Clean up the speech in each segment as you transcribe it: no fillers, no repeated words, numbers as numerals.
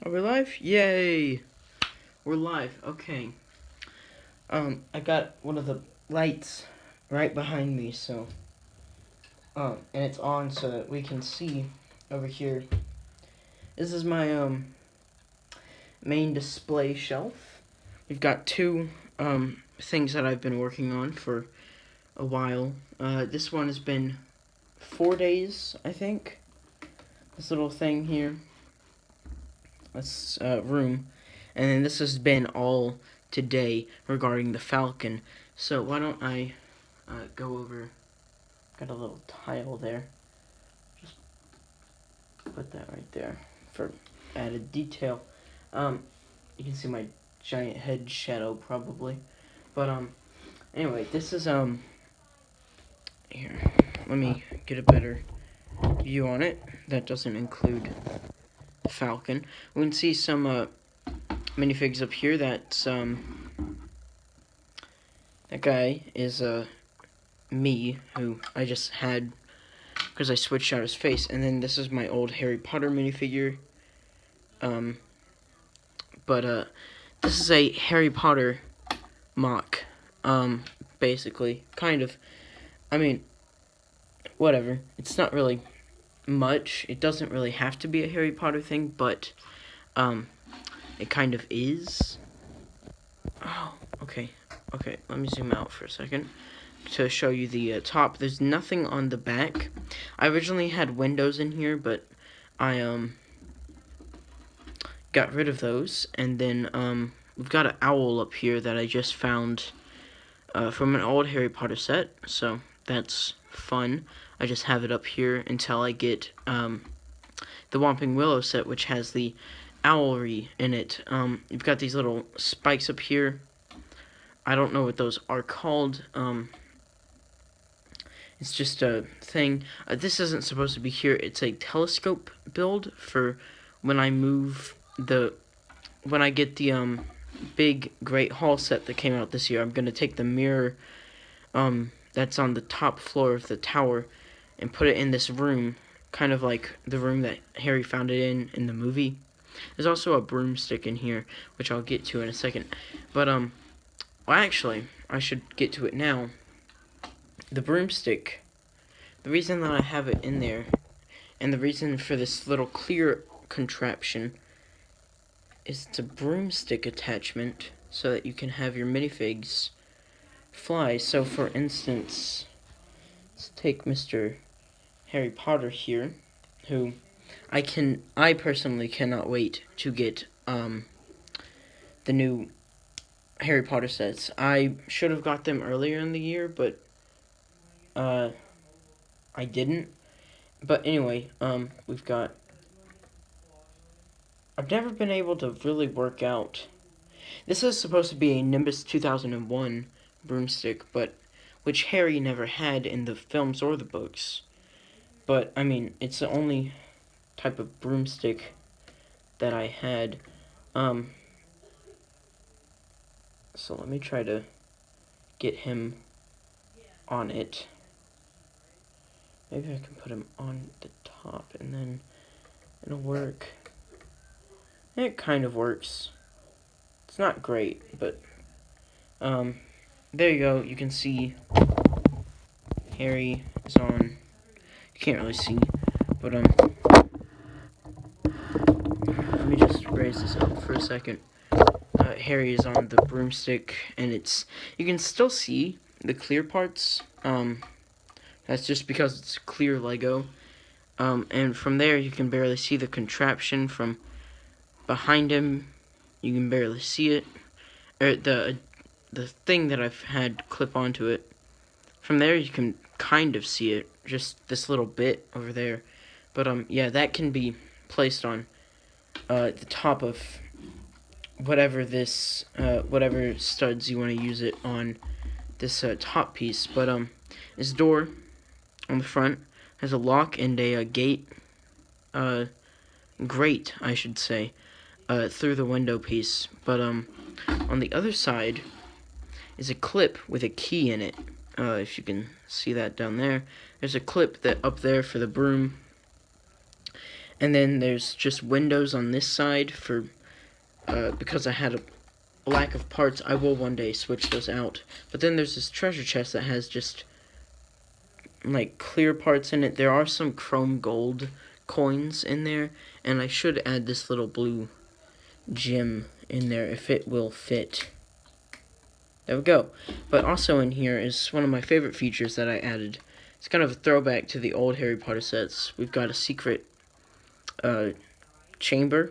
Are we live? Yay! We're live. Okay. I got one of the lights right behind me, so and it's on so that we can see over here. This is my main display shelf. We've got two things that I've been working on for a while. This one has been 4 days, I think. This little thing here. This room. And then this has been all today regarding the Falcon. So why don't I go over, got a little tile there. Just put that right there for added detail. You can see my giant head shadow probably. But anyway, this is here. Let me get a better view on it. That doesn't include the Falcon. We can see some minifigs up here. That's that guy is me, who I just had because I switched out his face. And then this is my old Harry Potter minifigure. But this is a Harry Potter mock. Basically, kind of. I mean, whatever. It's not really much. It doesn't really have to be a Harry Potter thing, but it kind of is. Oh, okay. Okay, let me zoom out for a second to show you the top. There's nothing on the back. I originally had windows in here, but I got rid of those. And then we've got an owl up here that I just found from an old Harry Potter set, so that's fun. I just have it up here until I get the Whomping Willow set, which has the owlry in it. You've got these little spikes up here. I don't know what those are called. It's just a thing. This isn't supposed to be here. It's a telescope build for when I move when I get the big Great Hall set that came out this year. I'm gonna take the mirror that's on the top floor of the tower and put it in this room, kind of like the room that Harry found it in the movie. There's also a broomstick in here, which I'll get to in a second. But well, actually, I should get to it now. The broomstick, the reason that I have it in there, and the reason for this little clear contraption, is it's a broomstick attachment so that you can have your minifigs fly. So, for instance, let's take Mr. Harry Potter here, who I personally cannot wait to get the new Harry Potter sets. I should have got them earlier in the year, but I didn't. But anyway, we've got, I've never been able to really work out. This is supposed to be a Nimbus 2001 broomstick, but which Harry never had in the films or the books. But I mean, it's the only type of broomstick that I had. So let me try to get him on it. Maybe I can put him on the top and then it'll work. It kind of works. It's not great, but there you go. You can see Harry is on. You can't really see, but let me just raise this up for a second. Harry is on the broomstick, and you can still see the clear parts. That's just because it's clear Lego. And from there, you can barely see the contraption from behind him. You can barely see it. Or the thing that I've had clip onto it. From there, you can kind of see it. Just this little bit over there. But, yeah, that can be placed on the top of whatever whatever studs you want to use it on this top piece. But, this door on the front has a lock and a grate, I should say, through the window piece. But on the other side is a clip with a key in it. If you can see that down there, there's a clip that up there for the broom, And then there's just windows on this side for because I had a lack of parts. I will one day switch those out. But then there's this treasure chest that has just like clear parts in it. There are some chrome gold coins in there, and I should add this little blue gem in there if it will fit. There we go. But also in here is one of my favorite features that I added. It's kind of a throwback to the old Harry Potter sets. We've got a secret chamber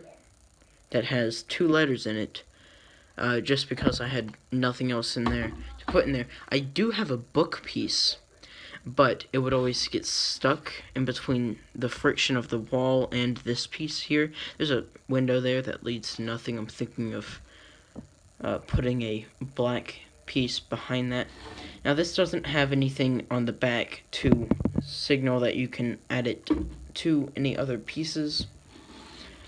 that has 2 letters in it, just because I had nothing else in there to put in there. I do have a book piece, but it would always get stuck in between the friction of the wall and this piece here. There's a window there that leads to nothing. I'm thinking of putting a black piece behind that. Now this doesn't have anything on the back to signal that you can add it to any other pieces,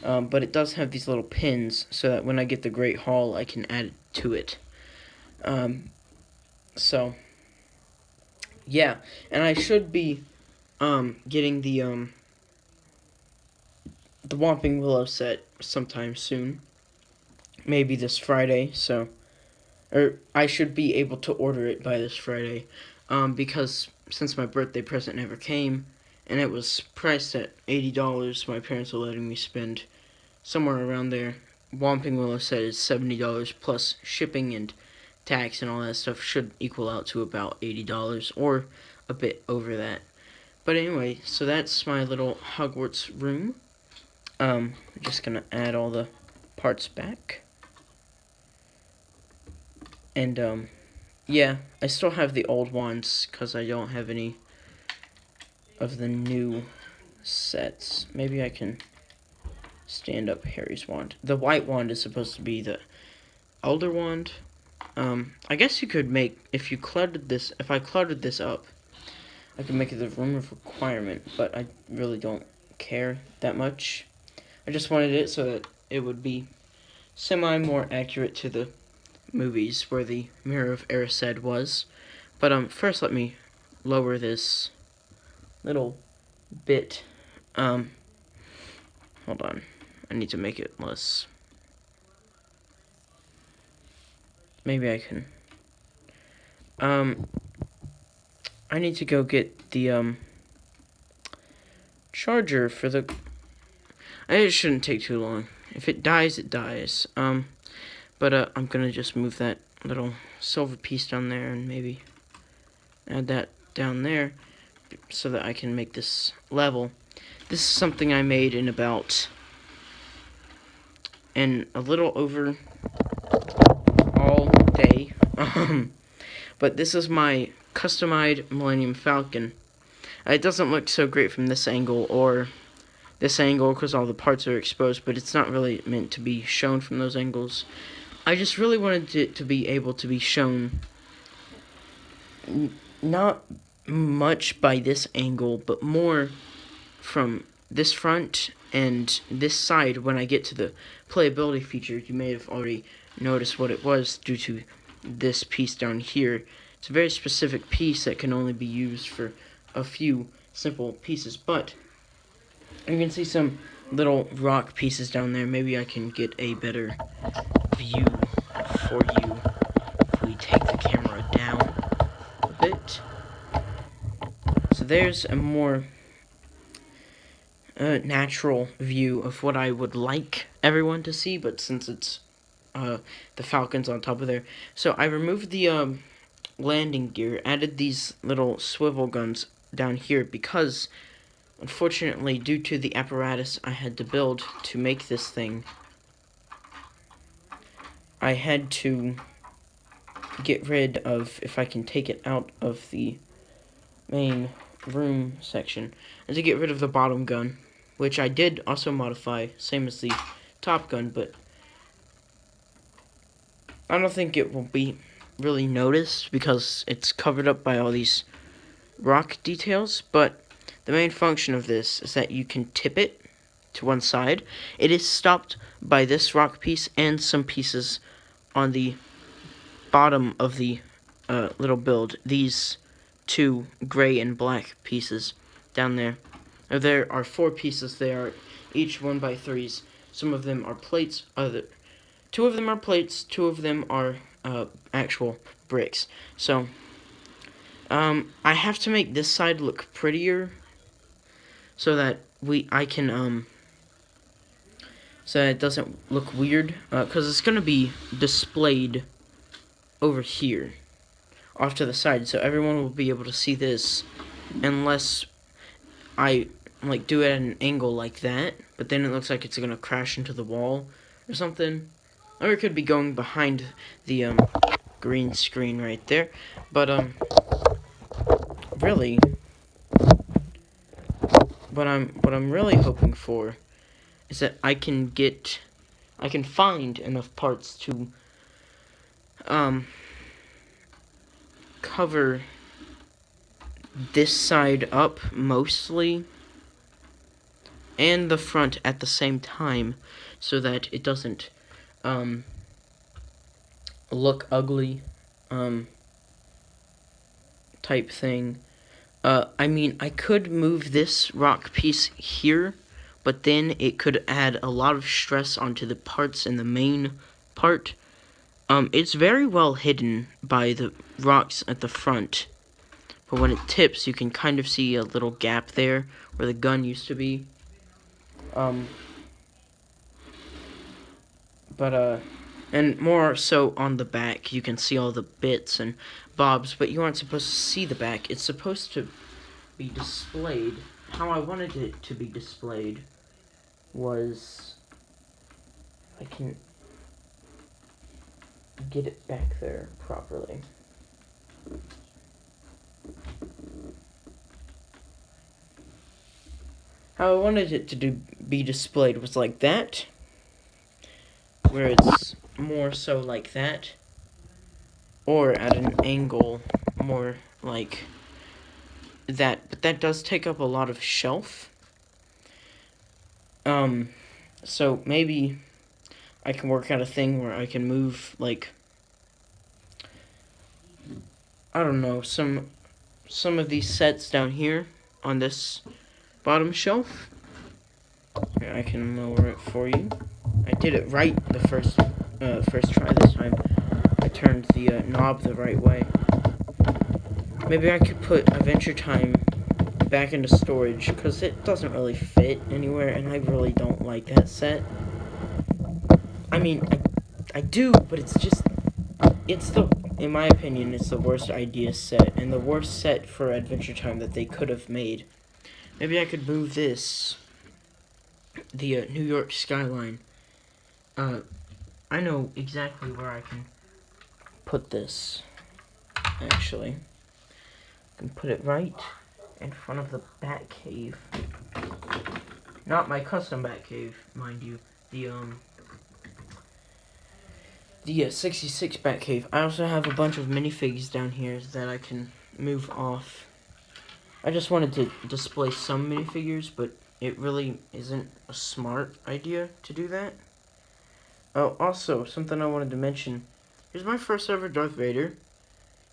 but it does have these little pins so that when I get the Great Hall I can add it to it. So yeah, and I should be getting the Whomping Willow set sometime soon. Maybe this Friday, or I should be able to order it by this Friday, because since my birthday present never came, and it was priced at $80, my parents are letting me spend somewhere around there. Whomping Willow set is $70 plus shipping and tax and all that stuff, should equal out to about $80 or a bit over that. But anyway, so that's my little Hogwarts room. I'm just gonna add all the parts back. And yeah, I still have the old wands because I don't have any of the new sets. Maybe I can stand up Harry's wand. The white wand is supposed to be the Elder wand. I guess you could make, if I cluttered this up, I could make it the room of requirement, but I really don't care that much. I just wanted it so that it would be more accurate to the movies where the Mirror of Erised was. But first let me lower this little bit. Hold on. I need to make it less. Maybe I can. I need to go get the charger for the. It shouldn't take too long. If it dies, it dies. But I'm gonna just move that little silver piece down there and maybe add that down there so that I can make this level. This is something I made in a little over all day. But this is my customized Millennium Falcon. It doesn't look so great from this angle or this angle because all the parts are exposed, but it's not really meant to be shown from those angles. I just really wanted it to be able to be shown not much by this angle, but more from this front and this side. When I get to the playability feature, you may have already noticed what it was due to this piece down here. It's a very specific piece that can only be used for a few simple pieces, but you can see some little rock pieces down there. Maybe I can get a better view for you if we take the camera down a bit. So there's a more natural view of what I would like everyone to see, but since it's the Falcon's on top of there. So I removed the landing gear, added these little swivel guns down here because unfortunately, due to the apparatus I had to build to make this thing, I had to get rid of, if I can take it out of the main room section, and to get rid of the bottom gun, which I did also modify, same as the top gun, but I don't think it will be really noticed because it's covered up by all these rock details. But the main function of this is that you can tip it to one side. It is stopped by this rock piece and some pieces on the bottom of the little build. These 2 gray and black pieces down there. There are 4 pieces. They are each 1x3s. Some of them are plates. Two of them are plates. Two of them are actual bricks. So I have to make this side look prettier so that so that it doesn't look weird, because it's gonna be displayed over here off to the side, so everyone will be able to see this unless I like do it at an angle like that, but then it looks like it's gonna crash into the wall or something. Or it could be going behind the green screen right there. But really what I'm really hoping for is that I can find enough parts to cover this side up mostly and the front at the same time so that it doesn't look ugly type thing. I mean, I could move this rock piece here, but then it could add a lot of stress onto the parts in the main part. It's very well hidden by the rocks at the front, but when it tips, you can kind of see a little gap there where the gun used to be. And more so on the back, you can see all the bits and bobs, but you aren't supposed to see the back. It's supposed to be displayed. How I wanted it to be displayed was, I can get it back there properly. How I wanted it to be displayed was like that, where it's more so like that, or at an angle more like that, but that does take up a lot of shelf. So maybe I can work out a thing where I can move, like, I don't know, some of these sets down here on this bottom shelf. Here, I can lower it for you. I did it right the first try this time. I turned the knob the right way. Maybe I could put Adventure Time back into storage, because it doesn't really fit anywhere, and I really don't like that set. I mean, I do, but in my opinion, it's the worst idea set, and the worst set for Adventure Time that they could have made. Maybe I could move this, the New York skyline. I know exactly where I can put this, actually. I can put it right in front of the Batcave. Not my custom Batcave, mind you. The 66 Batcave. I also have a bunch of minifigs down here that I can move off. I just wanted to display some minifigures, but it really isn't a smart idea to do that. Oh, also, something I wanted to mention. Here's my first ever Darth Vader.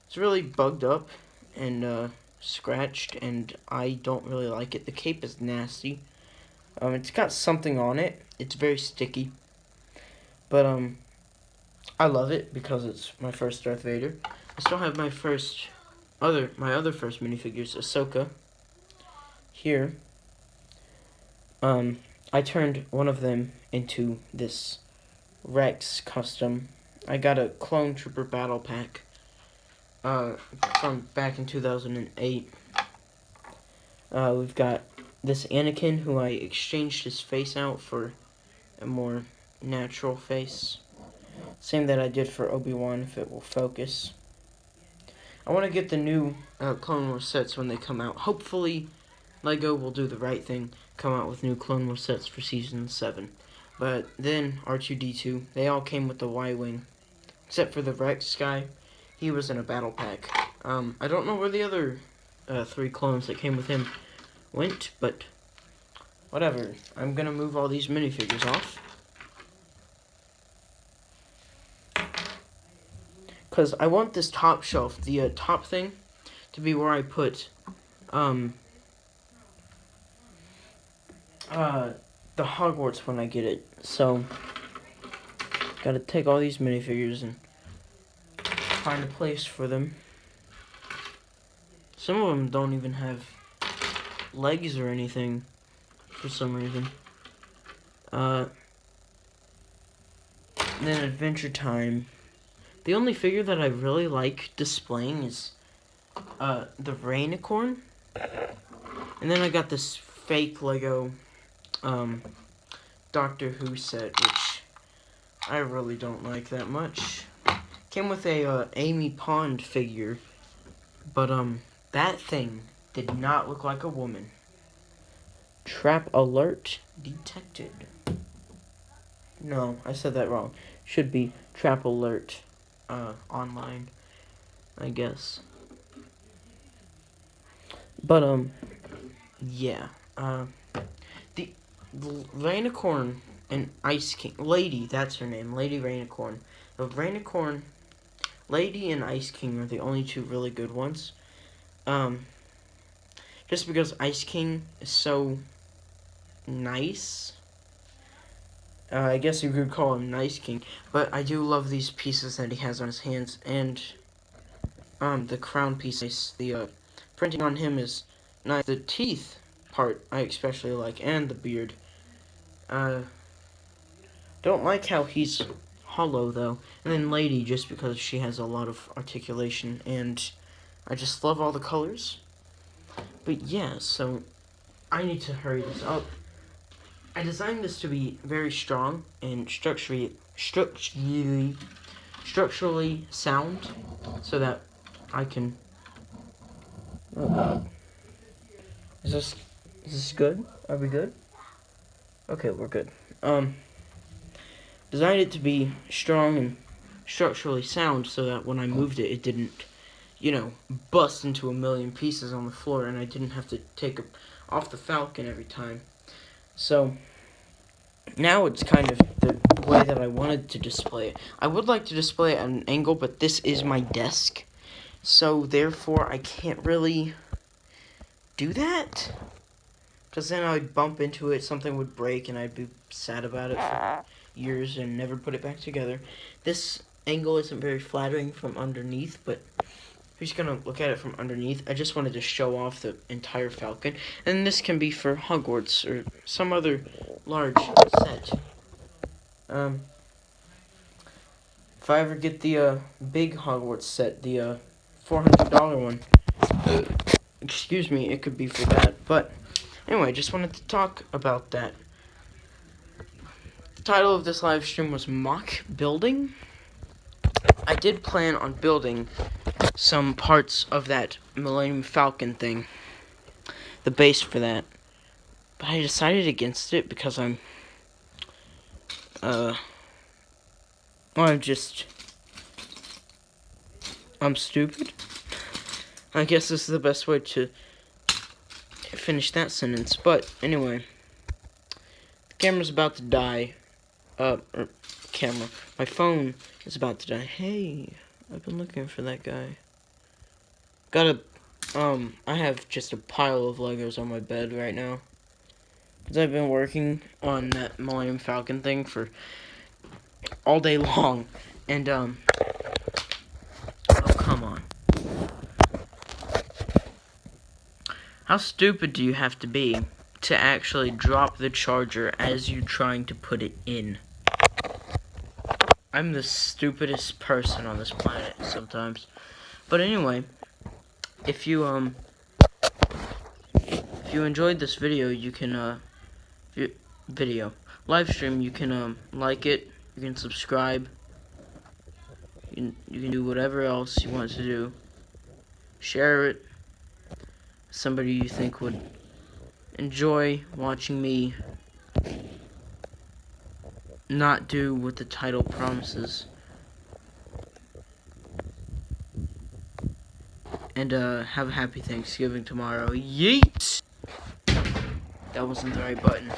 It's really bugged up and scratched, and I don't really like it. The cape is nasty. It's got something on it. It's very sticky. But I love it because it's my first Darth Vader. I still have my other first minifigures, Ahsoka. Here. I turned one of them into this Rex custom. I got a Clone Trooper battle pack from back in 2008. We've got this Anakin, who I exchanged his face out for a more natural face. Same that I did for Obi-Wan, if it will focus. I want to get the new Clone Wars sets when they come out. Hopefully, LEGO will do the right thing, come out with new Clone Wars sets for Season 7. But then, R2-D2, they all came with the Y-Wing. Except for the Rex guy, he was in a battle pack. I don't know where the other 3 clones that came with him went, but whatever. I'm gonna move all these minifigures off. Because I want this top shelf, the top thing, to be where I put the Hogwarts when I get it. So, gotta take all these minifigures and find a place for them. Some of them don't even have legs or anything for some reason. Then Adventure Time. The only figure that I really like displaying is the Rainicorn. And then I got this fake Lego Doctor Who set, which I really don't like that much. Came with a Amy Pond figure, but that thing did not look like a woman. Trap alert detected. No, I said that wrong. Should be trap alert online, I guess. But yeah. The Rainicorn and Ice King Lady, that's her name, Lady Rainicorn. The Rainicorn, Lady and Ice King are the only two really good ones. Just because Ice King is so nice. I guess you could call him Nice King, but I do love these pieces that he has on his hands, and the crown piece, the printing on him is nice. The teeth part I especially like, and the beard. Don't like how he's hollow though. And then Lady, just because she has a lot of articulation, and I just love all the colors. But yeah, so I need to hurry this up. I designed this to be very strong and structurally sound, so that I can. Oh God. Is this good? Are we good? Okay, we're good. Designed it to be strong and structurally sound, so that when I moved it, it didn't, bust into a million pieces on the floor, and I didn't have to take it off the Falcon every time. So, now it's kind of the way that I wanted to display it. I would like to display it at an angle, but this is my desk. So, therefore, I can't really do that. Because then I'd bump into it, something would break, and I'd be sad about it for years and never put it back together. This angle isn't very flattering from underneath, but who's gonna look at it from underneath? I just wanted to show off the entire Falcon, and this can be for Hogwarts or some other large set. If I ever get the big Hogwarts set, the $400 one, excuse me, it could be for that. But anyway, just wanted to talk about that. The title of this live stream was Mock Building. I did plan on building some parts of that Millennium Falcon thing, the base for that, but I decided against it because I'm stupid. I guess this is the best way to finish that sentence. But anyway, the camera's about to die. My phone is about to die. Hey, I've been looking for that guy. I have just a pile of Legos on my bed right now. Because I've been working on that Millennium Falcon thing for all day long. And, oh, come on. How stupid do you have to be to actually drop the charger as you're trying to put it in? I'm the stupidest person on this planet sometimes. But anyway, if you enjoyed this video, you can live stream, you can like it, you can subscribe, you can do whatever else you want to do. Share it. Somebody you think would enjoy watching me not do what the title promises. And have a happy Thanksgiving tomorrow. Yeet! That wasn't the right button.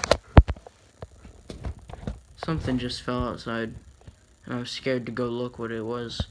Something just fell outside, and I was scared to go look what it was.